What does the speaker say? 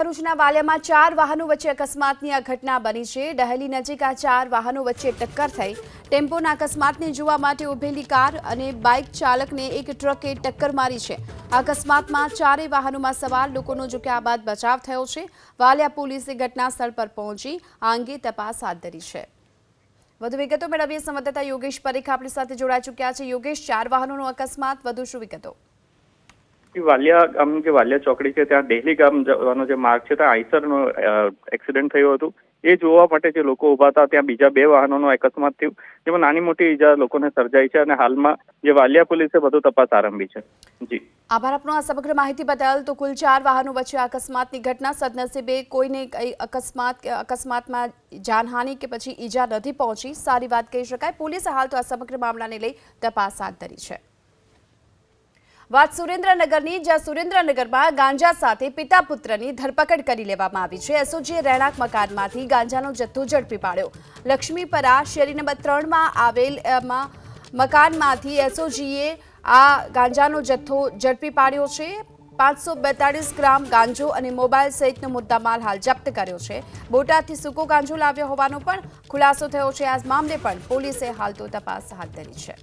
ભરૂચના વાલિયામાં 4 વાહનો વચ્ચે અકસ્માતની આ ઘટના બની છે। ડહેલી નજીક આ 4 વાહનો વચ્ચે ટક્કર થઈ। ટેમ્પોના અકસ્માતને જોવા માટે ઉભેલી કાર અને બાઇક ચાલકને એક ટ્રકે ટક્કર મારી છે। આ અકસ્માતમાં 4 વાહનોમાં સવાર લોકોનો ઝૂક્યા બાદ બચાવ થયો છે। વાલિયા પોલીસે ઘટના સ્થળ પર પહોંચી આ અંગે તપાસ હાથ ધરી છે। વધુ વિગતો મેળવીએ સંવાદદાતા યોગેશ પરીખ આપણી સાથે જોડાઈ ચૂક્યા છે। યોગેશ, 4 વાહનોનો અકસ્માત, વધુ શું વિગતો? વાલિયા ગામ જે વાલિયા ચોકડી છે ત્યાં ડેહલી ગામ જવાનો જે માર્ગ છે ત્યાં આઈસરનો એક્સિડન્ટ થયો હતું। એ જોવા માટે જે લોકો ઉભા હતા ત્યાં બીજા 2 વાહનોનો અકસ્માત થયો, જેમાં નાની મોટી ઈજા લોકોને સર્જાઈ છે અને હાલમાં જે વાલિયા પોલીસે વધુ તપાસ આરંભી છે। જી, આભાર આપનો આ સમગ્ર માહિતી બદલ। તો કુલ 4 વાહનો વચ્ચે અકસ્માતની ઘટના, સદનસીબે કોઈને અકસ્માતમાં જાનહાનિ કે પછી ઈજા નથી પહોંચી, સારી વાત કહી શકાય। પોલીસે હાલ તો આ સમગ્ર મામલાને લઈ તપાસ હાથ ધરી છે। વાત સુરેન્દ્રનગરની, જ્યાં સુરેન્દ્રનગરમાં ગાંજા સાથે પિતા પુત્રની ધરપકડ કરી લેવામાં આવી છે। એસઓજીએ રહેણાંક મકાનમાંથી ગાંજાનો જથ્થો ઝડપી પાડ્યો। લક્ષ્મીપરા શેરી નંબર 3માં આવેલ મકાનમાંથી એસઓજીએ આ ગાંજાનો જથ્થો ઝડપી પાડ્યો છે। 542 ગ્રામ ગાંજો અને મોબાઈલ સહિતનો મુદ્દામાલ હાલ જપ્ત કર્યો છે। બોટાદથી સૂકો ગાંજો લાવ્યો હોવાનો પણ ખુલાસો થયો છે। આ મામલે પણ પોલીસે હાલ તો તપાસ હાથ ધરી છે।